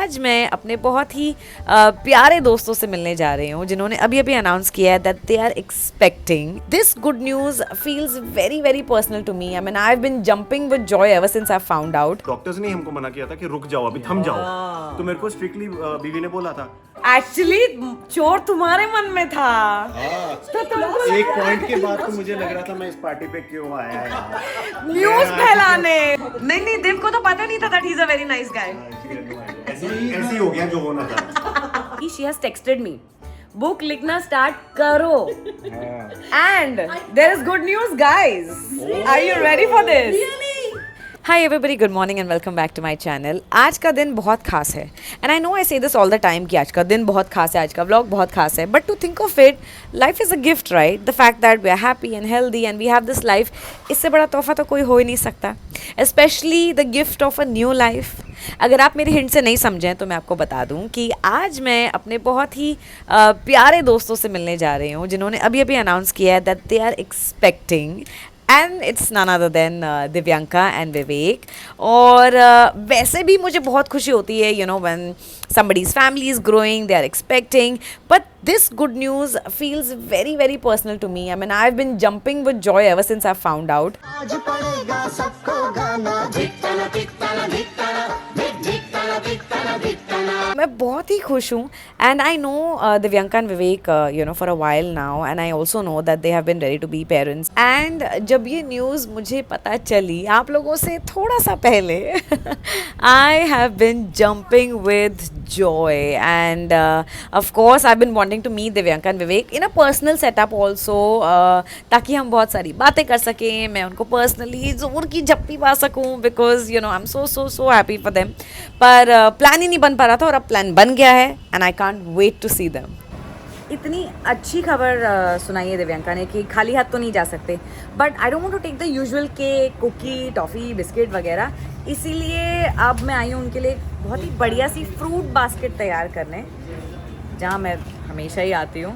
आज मैं अपने बहुत ही प्यारे दोस्तों से मिलने जा रही हूँ जिन्होंने अभी अभी अनाउंस किया है that they are expecting this good news feels very very personal to me I mean I have been jumping with joy ever since I found out. Doctors ने हमको मना किया था कि रुक जाओ, अभी थम जाओ, तो मेरे को स्ट्रिक्टली बीवी ने बोला था। एक्चुअली चोर तुम्हारे मन में था। तो एक पॉइंट के बाद तो मुझे लग रहा था मैं इस पार्टी पे क्यों आया यार। न्यूज़ फैलाने नहीं देव को तो पता नहीं था that he is a very nice guy. ऐसे ही हो गया जो होना था। She has texted me. Book लिखना स्टार्ट करो and there is good news guys. Are you ready for this? Hi everybody, good morning and welcome back to my channel. आज का दिन बहुत खास है एंड आई नो आई से दिस ऑल द टाइम कि आज का दिन बहुत खास है, आज का व्लॉग बहुत खास है, but to think of it, life is a gift right. The fact that we are happy and healthy and we have this life, इससे बड़ा तोहफा तो कोई हो ही नहीं सकता, specially the gift of a new life. अगर आप मेरे हिंट से नहीं समझें तो मैं आपको बता दूं कि आज मैं अपने बहुत ही प्यारे दोस्तों से मिलने जा रही हूँ जिन्होंने अभी अभी अनाउंस किया है that they are expecting, and it's none other than Divyanka and Vivek. और वैसे भी मुझे बहुत खुशी होती है you know when somebody's family is growing, they are expecting, but this good news feels very very personal to me. I mean I've been jumping with joy ever since I found out. आज पड़ेगा सबको गाना धिकताना धिकताना धिकताना धिकताना धिकताना धिकताना। मैं बहुत ही खुश हूँ and I know Divyanka and Vivek you know for a while now and I also know that they have been ready to be parents. And जब ये न्यूज़ मुझे पता चली आप लोगों से थोड़ा सा पहले I have been jumping with joy and of course I've been wanting to meet Divyanka and Vivek in a personal setup also ताकि हम बहुत सारी बातें कर सकें, मैं उनको पर्सनली ज़ोर की झप्पी पा सकूं because you know I am so happy for them. पर प्लान ही नहीं बन पा रहा था और अब प्लान बन गया है and I can't wait to see them. इतनी अच्छी खबर सुनाई है दिव्यांका ने कि खाली हाथ तो नहीं जा सकते, but I don't want to take the usual cake, cookie, toffee, biscuit वगैरह, इसीलिए अब मैं आई हूँ उनके लिए बहुत ही बढ़िया सी फ्रूट बास्केट तैयार करने, जहाँ मैं हमेशा ही आती हूँ।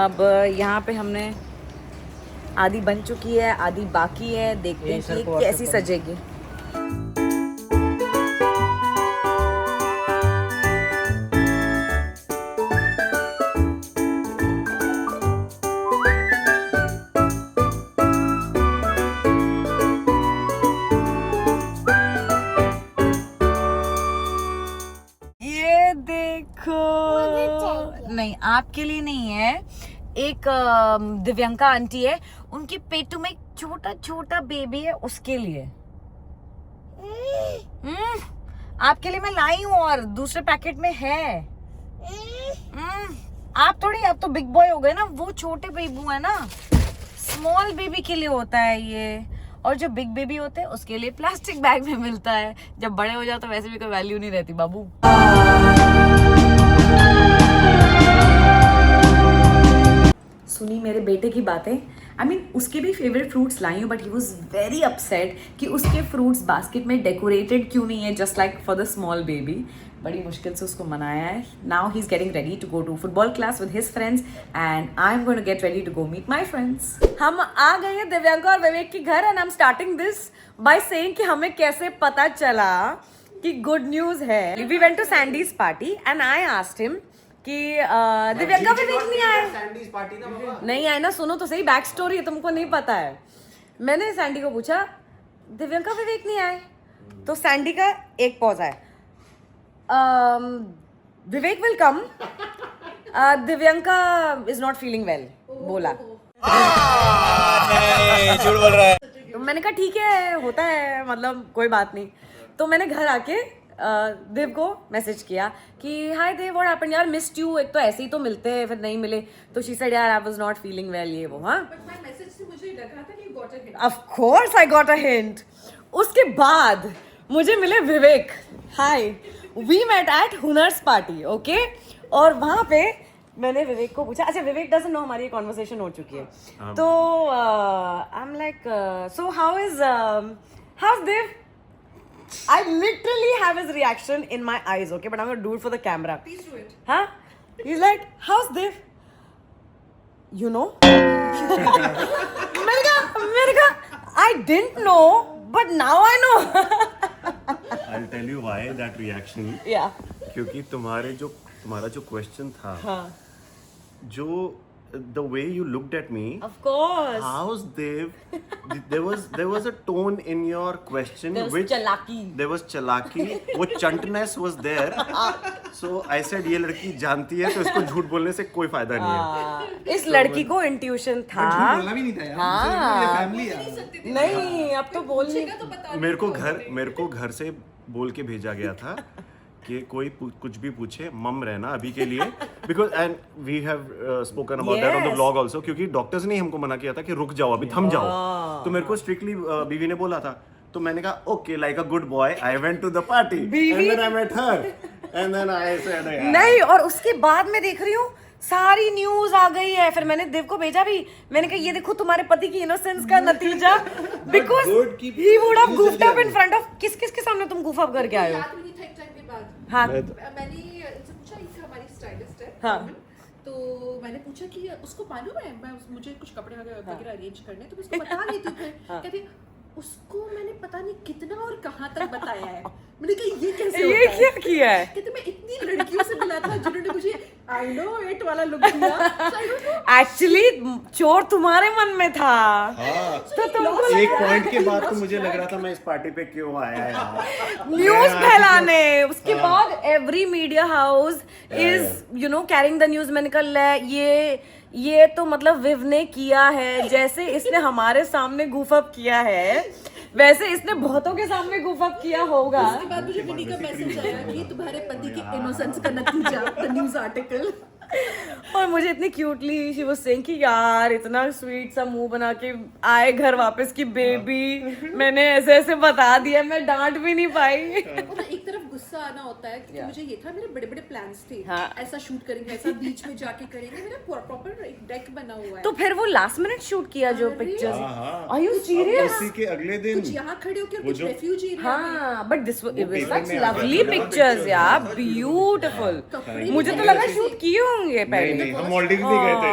अब यहाँ पे हमने आधी बन चुकी है, आधी बाकी है, देखते हैं कि ये कैसी सजेगी। नहीं आपके लिए नहीं है, एक दिव्यांका आंटी है, उनके पेटू में एक छोटा छोटा बेबी है, उसके लिए। आपके लिए मैं लाई हूँ और दूसरे पैकेट में है। आप थोड़ी, आप तो बिग बॉय हो गए ना, वो छोटे बेबू है ना, स्मॉल बेबी के लिए होता है ये, और जो बिग बेबी होते हैं उसके लिए प्लास्टिक बैग में मिलता है। जब बड़े हो जाओ तो वैसे भी कोई वैल्यू नहीं रहती बाबू। सुनी मेरे बेटे की बातें, आई मीन उसके भी फेवरेट फ्रूट्स लाई हूँ, but he was very upset कि उसके फ्रूट्स बास्केट में डेकोरेटेड क्यों नहीं है, just like for the small baby. बड़ी मुश्किल से उसको मनाया है। Now he is getting ready to go to football class with his friends and I am going to get ready to go meet my friends. हम आ गए हैं दिव्यांका और विवेक के घर and I am starting this by saying कि हमें कैसे पता चला कि गुड न्यूज है। We went to Sandy's party and I asked him कि दिव्यांका विवेक नहीं आए, नहीं आए ना। सुनो तो सही, बैक स्टोरी है, तुमको नहीं पता है। मैंने सैंडी को पूछा दिव्यांका विवेक नहीं आए, तो सैंडी का एक पॉज है, Vivek will come, Divyanka is not feeling well बोला। झूठ बोल रहा है। तो मैंने कहा ठीक है, होता है, मतलब कोई बात नहीं। तो मैंने घर आके देव को मैसेज किया कि हाय देव, व्हाट हैपेंड यार, मिस्ड यू। एक तो ऐसे ही तो मिलते हैं, फिर नहीं मिले, तो शी सेड यार I was not feeling well, ये वो। हाँ, बट माय मैसेज से मुझे लगा था कि you got a hint. Of course I got a hint. उसके बाद मुझे मिले Vivek. Hi, we met at Hunar's party, okay. और वहाँ पे मैंने विवेक को पूछा, अच्छा विवेक डजंट नो हमारी कॉन्वर्सेशन हो चुकी है, तो I am like so how is Dev. I literally have his reaction in my eyes, okay? But I'm gonna do it for the camera. Please do it. Huh? He's like, how's Dev? You know? मैंने कहा, I didn't know, but now I know. I'll tell you why that reaction. Yeah. क्योंकि तुम्हारा जो question था, हाँ, जो the way you looked at me, of course. how's there was a tone in your question There was which chalaki. there was chalaki, वो चंटनेस was there. So I said ये लड़की जानती है तो इसको झूठ बोलने से कोई फायदा नहीं है. इस लड़की को इंट्यूशन था. बोलना भी नहीं था यार, हाँ. फैमिली है। नहीं, अब तो बोलने. मेरे को घर से बोल के भेजा गया था कि कोई कुछ भी पूछे मम रहना अभी के लिए, because and we have spoken about that on the Yes. Vlog also, क्योंकि डॉक्टर्स ने हमको मना किया था कि रुक जाओ अभी, थम जाओ. तो मेरे को स्ट्रिक्टली बीवी ने बोला था, तो मैंने कहा okay like a good boy I went to the party and then I met her and then I said नहीं, और उसके बाद मैं देख रही हूँ सारी न्यूज आ गई है. फिर मैंने देव को भेजा भी. मैंने कहा ये देखो तुम्हारे पति की इनोसेंस का नतीजा, बिकॉज good कि he would have news goofed जल्दी अप आ इन फ्रंट ऑफ किस के सामने तुम गूफ अप करके आए हो. याद भी नहीं था एक टाइम के बाद. हाँ, मैंने इनसे पूछा, एक हमारी स्टाइलिस्ट है हाँ. तो मैंने पूछा कि उसको मालूम है मुझे कुछ कपड़े वगैरह अरेंज करने, तो मैं उसको बता देती हूँ. कहती उसको मैंने पता नहीं कितना और कहाँ तक बताया है. मैंने कहा ये कैसे ये होता क्या है? किया है. कहते मैं इतनी लड़कियों से मिला था जिन्होंने मुझे आई नो इट वाला लुक दिया. So I don't know. Actually चोर तुम्हारे मन में था. तो तुमको एक पॉइंट के बाद तो मुझे लग रहा था मैं इस पार्टी पे क्यों आया यार. न्यूज फैलाने. उसके बाद every media house is you know carrying the news. मैंने कहा ये तो मतलब विव ने किया है. जैसे इसने हमारे सामने गूफ अप किया है, वैसे इसने बहुतों के सामने गूफ अप किया होगा. उसके बाद मुझे विनी का मैसेज आया कि तुम्हारे पति के इनोसेंस का नतीजा, द न्यूज आर्टिकल. और मुझे इतनी क्यूटली शी वाज सेइंग कि यार इतना स्वीट सा मुंह बना के आए घर वापस की बेबी, मैंने ऐसे ऐसे बता दिया, मैं डांट भी नहीं पाई. और एक तरफ गुस्सा आना होता है कि मुझे ये था, मेरे बड़े बड़े प्लान्स थे. हाँ. ऐसा शूट करेंगे, ऐसा बीच में जाके करेंगे, मेरा प्रॉपर एक डेक बना हुआ है. तो फिर वो लास्ट मिनट शूट किया जो अरे. पिक्चर्स. हाँ. Are you serious. उसी के अगले दिन कुछ यहाँ खड़े होकर वो कुछ जो- रेफ्यूजी एरिया में. हाँ, बट दिस वाज paper सच में आ लवली गया था ना पिक्चर्स pictures. यार, ब्यूटीफुल. कपड़े मुझे तो भी लगा ऐसे- शूट किए होंगे नहीं पहले. नहीं हम मॉल्डिव भी गए थे.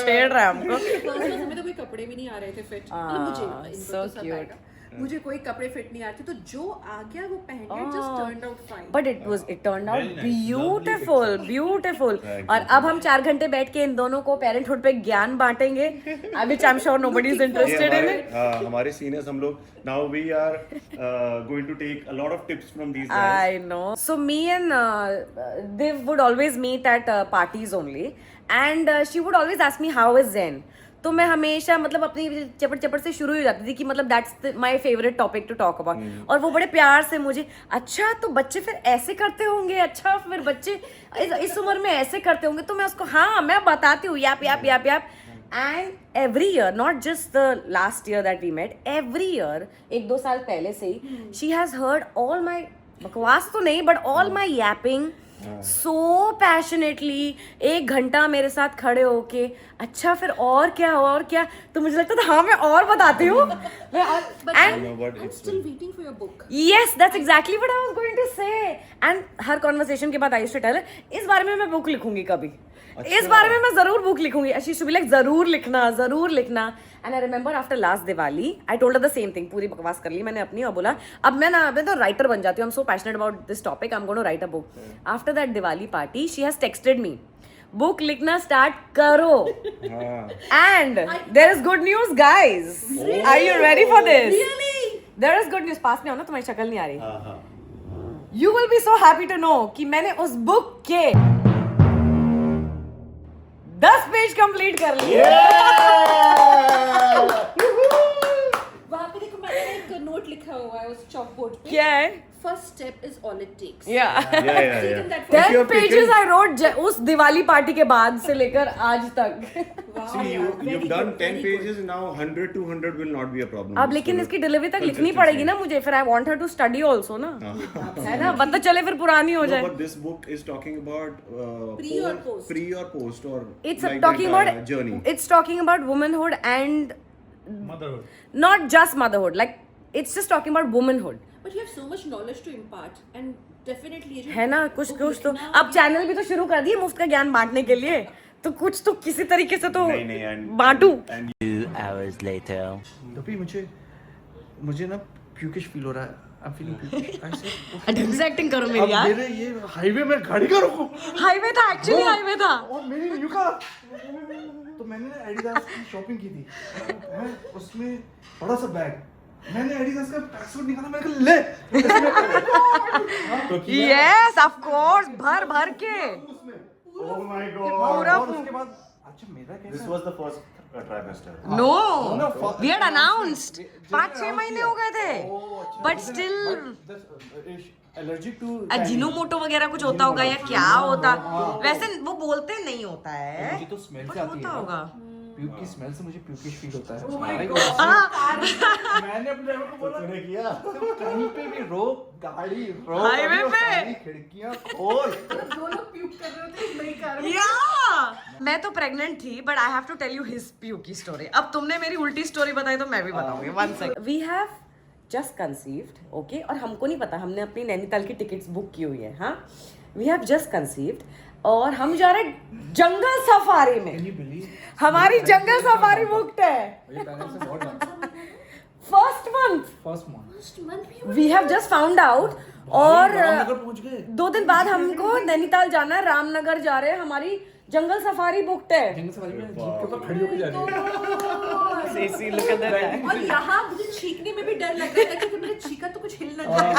छेड़ रहा है हमको. First class में तो कोई कपड़े भी नहीं आ रहे थे फिट. मतलब मुझे इनको so तो सब cute. आएगा. मुझे कोई कपड़े फिट नहीं आते, तो जो आ गया वो पहन के just turned out fine. But it turn out beautiful beautiful. और अब हम 4 घंटे बैठ के इन दोनों को पेरेंटहुड पे ज्ञान बांटेंगे. which I'm sure nobody is interested in it. हमारे सीनियर्स हम लोग now we are going to take a lot of tips from these guys. I know. So me and Div would always meet at parties only, and she would always ask me how is Zen. तो मैं हमेशा मतलब अपनी चपट चपट से शुरू हो जाती थी कि मतलब that's my favourite topic to talk about. और वो बड़े प्यार से मुझे, अच्छा तो बच्चे फिर ऐसे करते होंगे, अच्छा फिर बच्चे इस उम्र में ऐसे करते होंगे. तो मैं उसको हाँ मैं बताती हूँ yap yap yap yap. And every year, not just the last year that we met, every year 1-2 साल पहले से ही she has heard all my बकवास तो नहीं but all my yapping so passionately. 1 घंटा मेरे साथ खड़े होके अच्छा फिर और क्या. तो मुझे लगता था हाँ मैं और बताती हूँ. And No, but I'm it's still waiting for your book. yes, that's exactly what I was going to say. And her conversation के बाद I used to tell her, इस बारे में मैं बुक लिखूंगी कभी. इस बारे में मैं जरूर बुक लिखूंगी. She used to be like जरूर लिखना. And I remember after last Diwali, I told her the same thing. पूरी बकवास कर ली मैंने अपनी और बोला अब मैं तो राइटर बन जाती हूँ. I'm so passionate about this topic. I'm going to write a book. After that Diwali party, she has texted me, book लिखना स्टार्ट करो. And there is good news, guys. Are you ready for this? Really? There is good news. पास में आओ ना, तुम्हारी शक्ल नहीं आ रही. हाँ हाँ. You will be so happy to know कि मैंने उस बुक के 10 पेज कंप्लीट कर लिए. वहाँ पे देखो मैंने एक नोट लिखा हुआ है उस चॉक बोर्ड पे. क्या है? First step is all it takes. Yeah. Yeah. 10 pages I wrote उस दिवाली पार्टी के बाद से लेकर आज तक. Wow, See, yeah, very you've good, done 10 very good. pages now. 100, 200 will not be a problem. अब लेकिन इसकी डिलीवरी तक लिखनी पड़ेगी ना मुझे. फिर I want her to study also ना. है ना, पता चले फिर पुरानी हो No, जाए. but this book is talking about Pre or post? pre or post or It's like talking the about entire journey. It's talking about womanhood and Motherhood. not just motherhood. Like it's just talking about womanhood. But you have so much knowledge to impart and definitely ये जो है ना, कुछ book कुछ तो लिखना अब channel भी तो शुरू कर दिए मुफ्त का ज्ञान बांटने के लिए. तो कुछ तो किसी तरीके से तो नहीं and Bantu. and 2 hours later. तो भी मुझे ना क्योंकि फील हो रहा है. I'm feeling pukish. I said, okay. ढंग से एक्टिंग करो अब मेरी यार। मेरे ये हाईवे में गाड़ी का रोको हाईवे था, एक्चुअली हाईवे था। और मेरी न्यू कार तो मैंने ना एडिडास की शॉपिंग की थी मैं उसमें बड़ा सा बैग मैंने एडिडास का पैकसूट निकाला मैंने कहा ले तो किया यस ऑफ कोर्स, भर भर के ओह माय पूरा गॉड और उसके बाद अच्छा मेरा दिस कैसा was the first trimester no we had announced 5-6 महीने हो गए थे, but still allergy to Ajinomoto वगैरह कुछ होता होगा या क्या होता, वैसे वो बोलते नहीं होता है, मुझे तो स्मेल बट से आती होता है होगा। प्यूक की स्मेल से मुझे प्यूकिश फील होता है हाँ, मैंने अपने ड्राइवर को बोला तूने किया कहीं पे भी रोक गाड़ी रोक हाईवे अभी वो पे। सारी खिड़कियां खोल दो लोग प्यूक कर रहे थे नई कार में। या मैं तो प्रेग्नेंट थी, but I have to tell you his puke की स्टोरी। अब तुमने मेरी उल्टी स्टोरी बताई तो मैं भी बताऊंगी। One second, we have just conceived, okay, और हमको नहीं पता, हमने अपनी नैनीताल की टिकट्स बुक की हुई है। हाँ, वी हैव जस्ट कंसीव्ड और हम जा रहे जंगल सफारी में। कैन यू बिलीव हमारी जंगल सफारी बुकड है ये पेरेंट्स से बहुत डर फर्स्ट मंथ। फर्स्ट मंथ मन भी we have just found out, और रामनगर पहुंच गए 2 दिन बाद हमको नैनीताल जाना है, रामनगर जा रहे हैं, हमारी जंगल सफारी बुकड है। जंगल सफारी में जीप के ऊपर खड़ी होकर जा रही है और यहाँ मुझे छींकने में भी डर लग रहा था कि मैंने छींका तो कुछ हिल ना जाए।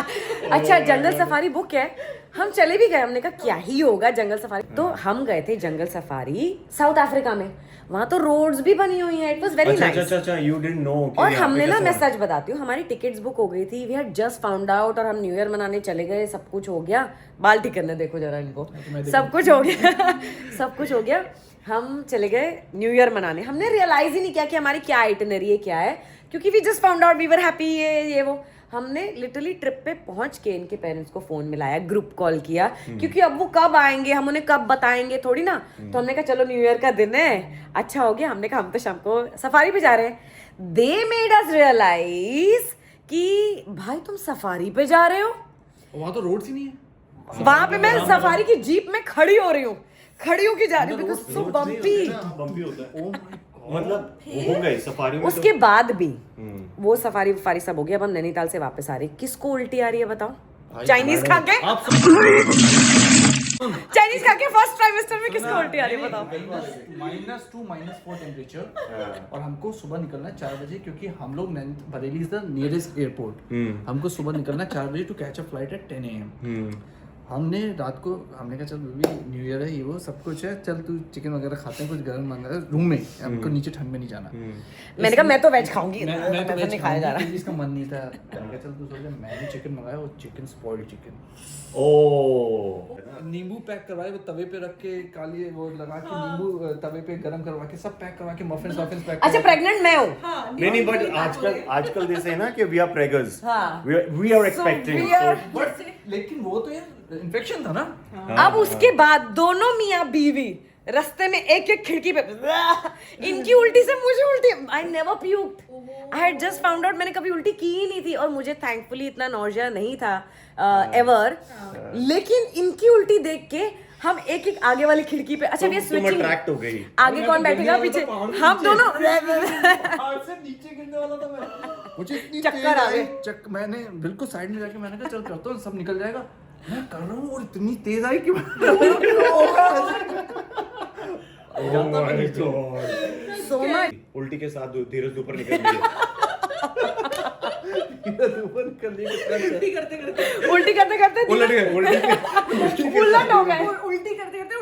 अच्छा, जंगल सफारी बुक है, हम चले भी गए, हमने कहा क्या ही होगा जंगल सफारी। तो हम गए थे जंगल सफारी साउथ अफ्रीका में, वहां तो रोड्स भी बनी हुई हैं, इट वाज वेरी नाइस। अच्छा यू डिडंट नो और हमने ना, मैं सच बताती हूँ, हमारी टिकट्स बुक हो गई थी, we had just found out, और हम न्यू ईयर मनाने चले गए, सब कुछ हो गया। बाल ठीक करने देखो जरा इनको, सब कुछ हो गया सब कुछ हो गया। हम चले गए न्यू ईयर मनाने, हमने रियलाइज ही नहीं किया कि हमारी क्या आइटिनरी है, क्या है, क्योंकि we just found out, we were happy, ये वो। हमने लिटरली ट्रिप पे पहुंच के इनके पेरेंट्स को फोन मिलाया, ग्रुप कॉल किया, क्योंकि अब वो कब आएंगे, हम उन्हें कब बताएंगे थोड़ी ना। तो हमने कहा चलो न्यू ईयर का दिन है, अच्छा हो गया। हमने कहा हम तो शाम को सफारी पे जा रहे हैं। दे मेड अस रियलाइज कि भाई तुम सफारी पे जा रहे हो। वहां तो रोड्स ही नहीं है वहां पे मैं सफारी की जीप में खड़ी हो रही हूँ, खड़ी होके जा रही हूँ, बिकॉज सो बम्पी। बम्पी होता है ओह माय गॉड मतलब हो गए सफारी में उसके बाद भी वो सफारी वफारी सब हो गया। अब हम नैनीताल से वापस आ रहे हैं। किसको उल्टी आ रही है बताओ? चाइनीज खा के, चाइनीज खा के फर्स्ट ट्राइमेस्टर में किसको उल्टी आ रही है बताओ? -2 -4 टेम्परेचर और हमको सुबह निकलना है 4 बजे क्योंकि हम लोग Bareilly is the nearest airport. हमको सुबह निकलना है 4 बजे to catch a flight at 10 AM। हमने रात को हमने कहा चल बेबी न्यू ईयर है, ये वो सब कुछ है, चल तू चिकन वगैरह खाते हैं, कुछ गर्म मंगा रूम में, हमको नीचे ठंड में नहीं जाना। मैंने कहा मैं तो वेज खाऊंगी, मैं तो नहीं वेज खाया जा रहा। इसका मन नहीं था। मैंने कहा चल तू सोच ले, मैंने चिकन मंगाया, वो चिकन स्पॉइल्ड चिकन, ओह नींबू पैक करवाए, वो तवे पे रख के काली वो लगा के नींबू तवे पे गरम करवा के सब पैक करवा के मफिन्स पैक। अच्छा, प्रेग्नेंट मैं हूँ। नहीं बट आजकल जैसे है ना कि वी आर प्रेगर्स, हाँ। We are expecting, we are- but लेकिन वो तो यार इन्फेक्शन था ना। अब उसके बाद दोनों मियाँ बीवी रास्ते में एक एक खिड़की पे इनकी उल्टी से मुझे उल्टी। I never puked, I had just found out, मैंने कभी उल्टी की ही नहीं थी, और मुझे थैंकफुली इतना नॉजिया नहीं था एवर। लेकिन इनकी उल्टी देख के हम एक एक आगे वाली खिड़की पे, अच्छा ये तुम स्विचिंग, अट्रैक्ट हो गई। आगे कौन बैठेगा पीछे, हम दोनों हाथ से नीचे गिरने वाला था मैं, मुझे इतनी चक्कर तेज आ आई, गए। मैंने बिल्कुल साइड में जाके मैंने कहा चल करता हूँ, सब निकल जाएगा। मैं कर रहा हूँ और इतनी तेज आई कि Oh my God. So much. उल्टी के साथ धीरज ऊपर निकल गई। उल्टी करते करते उल्टी करते करते उलट गए, उलट हो गए। उल्टी करते करते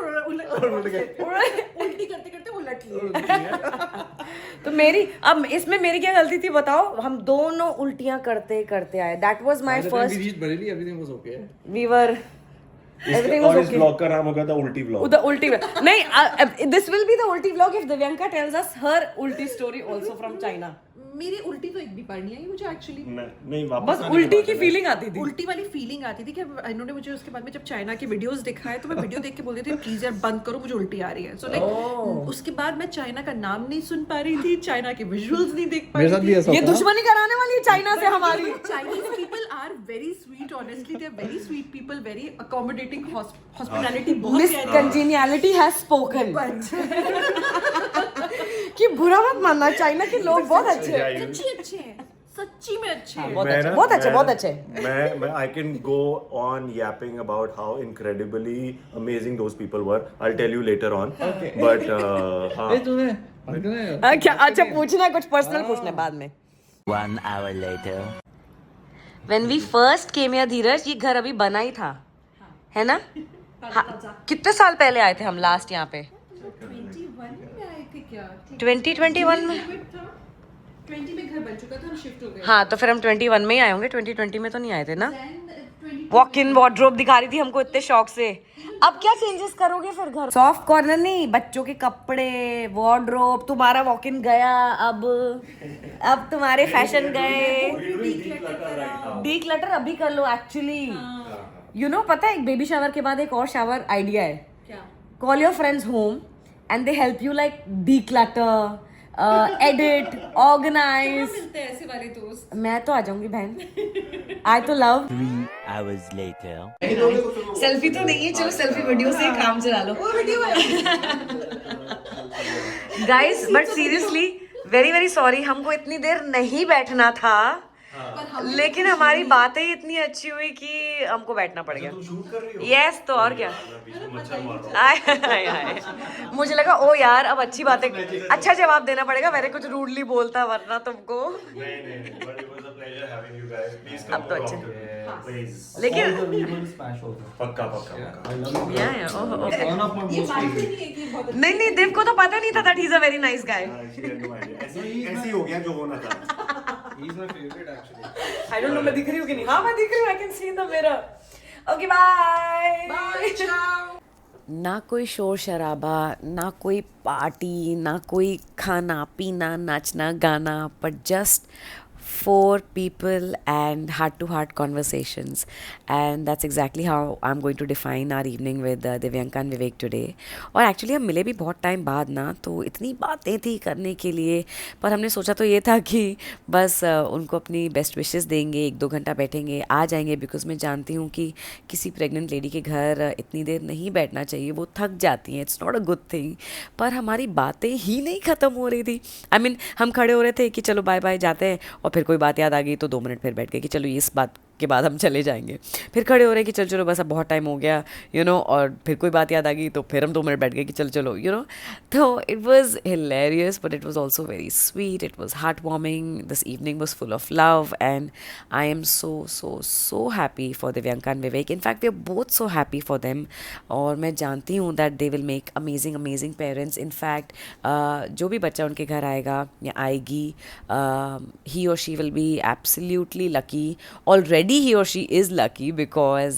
उल्टी करते करते उलट लिए। तो मेरी, अब इसमें मेरी क्या गलती थी बताओ? हम दोनों उल्टियां करते करते आए, that was my first, Bareilly everything was okay. We were everything और वाज इस ओके। ब्लॉग का नाम होगा था उल्टी ब्लॉग। The ulti नहीं, this will be the ulti vlog if Divyanka tells us her ulti story also from China. मेरी उल्टी तो एक भी बार नहीं आई मुझे एक्चुअली। नहीं वापस बस आने उल्टी के की बाद फीलिंग आती थी। उल्टी वाली फीलिंग आती थी कि इन्होंने मुझे उसके बाद में जब चाइना के वीडियोस दिखाए तो मैं वीडियो देख के बोल रही थी प्लीज यार बंद करो, मुझे उल्टी आ रही है। सो लाइक उसके बाद मैं चाइना का नाम नहीं सुन पा रही थी, चाइना के विजुअल्स नहीं देख पा रही थी। ये दुश्मनी कराने वाली है चाइना से हमारी। Chinese people are very sweet, honestly they are very sweet people, very accommodating, hospitality बहुत Miss प्यारी है। Congeniality has spoken. कि बुरा मत मानना, चाइना के लोग बहुत अच्छे हैं। Yeah, अच्छे हैं। सच्ची में अच्छे हैं। बहुत अच्छे, बहुत अच्छे, बहुत अच्छे। मैं I can go on yapping about how incredibly amazing those people were. I'll tell you later on. Okay. But हाँ. तूने क्या अच्छा पूछना है, कुछ पर्सनल पूछना है बाद में। 1 hour later. When we first came here, धीरज, ये घर अभी बना ही था, है ना? हाँ, कितने साल पहले आए थे हम लास्ट यहाँ पे? 21 में आए थे क्या? 2021 में। कोविड था, 20 में घर बन चुका था, हम शिफ्ट हो गए। हाँ, तो फिर हम 21 में ही आए होंगे, 2020 में तो नहीं आए थे ना? Then, 22 वॉक इन वार्डरोब दिखा रही थी हमको इतने शौक से। अब क्या चेंजेस करोगे फिर घर? सॉफ्ट कॉर्नर नहीं, बच्चों के कपड़े, वार्डरोब, तुम्हारा वॉक इन गया, अब तुम्हारे फैशन गए। डी क्लटर अभी कर लो एक्चुअली। यू नो, पता है एक बेबी शावर के बाद एक और शावर आइडिया है। क्या? Call your friends home and they help you like declutter, edit, organize. मिलते हैं ऐसे वाले दोस्त। मैं तो आ जाऊंगी बहन। I तो love 3 hours later. सेल्फी तो नहीं है, चलो सेल्फी वीडियो से काम चला लो। Guys, but seriously very very sorry, हमको इतनी देर नहीं बैठना था, लेकिन हमारी बातें ही इतनी अच्छी हुई कि हमको बैठना पड़ गया। यस, तो और क्या। आय, आय, आय। मुझे लगा ओ यार अब अच्छी बातें, अच्छा जवाब देना पड़ेगा, मैंने कुछ रूडली बोलता वरना तुमको। अब तो अच्छे, लेकिन पक्का नहीं नहीं, देव को तो पता नहीं था that he is a very nice guy. ऐसी हो गया जो होना था। आई डोंट नो मैं दिख रही हूँ कि नहीं। हाँ मैं दिख रही हूँ, I can see in the mirror. Okay bye bye, ciao. ना कोई शोर शराबा, ना कोई पार्टी, ना कोई खाना पीना नाचना गाना, but just 4 people and heart-to-heart conversations, and that's exactly how I'm going to define our evening with Divyanka and Vivek today. और एक्चुअली हम मिले भी बहुत टाइम बाद ना, तो इतनी बातें थी करने के लिए, पर हमने सोचा तो ये था कि बस उनको अपनी बेस्ट विशेस देंगे, 1-2 घंटा बैठेंगे, आ जाएंगे, बिकॉज मैं जानती हूँ कि किसी प्रेग्नेंट लेडी के घर इतनी देर नहीं बैठना चाहिए, वो थक जाती हैं, it's not a good thing. पर हमारी बातें ही नहीं ख़त्म हो रही थी। आई मीन हम खड़े हो रहे थे कि चलो बाय बाय जाते हैं, और फिर कोई बात याद आ गई तो 2 मिनट फिर बैठ गए कि चलो इस बात के बाद हम चले जाएंगे। फिर खड़े हो रहे कि चलो चलो बस अब बहुत टाइम हो गया, यू नो, और फिर कोई बात याद आ गई तो फिर हम 2 मिनट बैठ गए कि चलो चलो, यू नो। तो it was hilarious, but it was also very sweet, it was heart warming, this evening was full of love, and I am so happy for Divyanka and Vivek. In fact we are both so happy for them, और मैं जानती हूँ that they will make amazing parents. In fact जो भी बच्चा उनके घर आएगा या आएगी, ही और she will be absolutely lucky. Already he or she is lucky because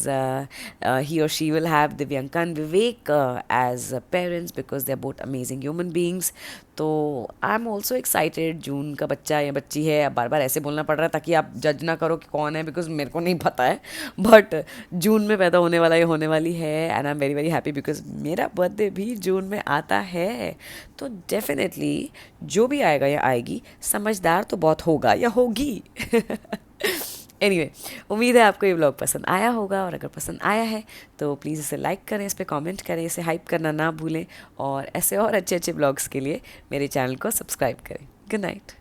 he or she will have Divyanka and Vivek as parents, because they're both amazing human beings. तो आई एम ऑल्सो एक्साइटेड। जून का बच्चा या बच्ची है, अब बार बार ऐसे बोलना पड़ रहा है ताकि आप जज ना करो कि कौन है, बिकॉज मेरे को नहीं पता है, बट जून में पैदा होने वाला, ये होने वाली है, and I am very very happy because मेरा बर्थडे भी जून में आता है। तो डेफिनेटली जो भी आएगा या आएगी, समझदार तो बहुत होगा या होगी। एनीवे, उम्मीद है आपको ये व्लॉग पसंद आया होगा, और अगर पसंद आया है तो प्लीज़ इसे लाइक करें, इस पर कमेंट करें, इसे हाइप करना ना भूलें, और ऐसे और अच्छे व्लॉग्स के लिए मेरे चैनल को सब्सक्राइब करें। Good night.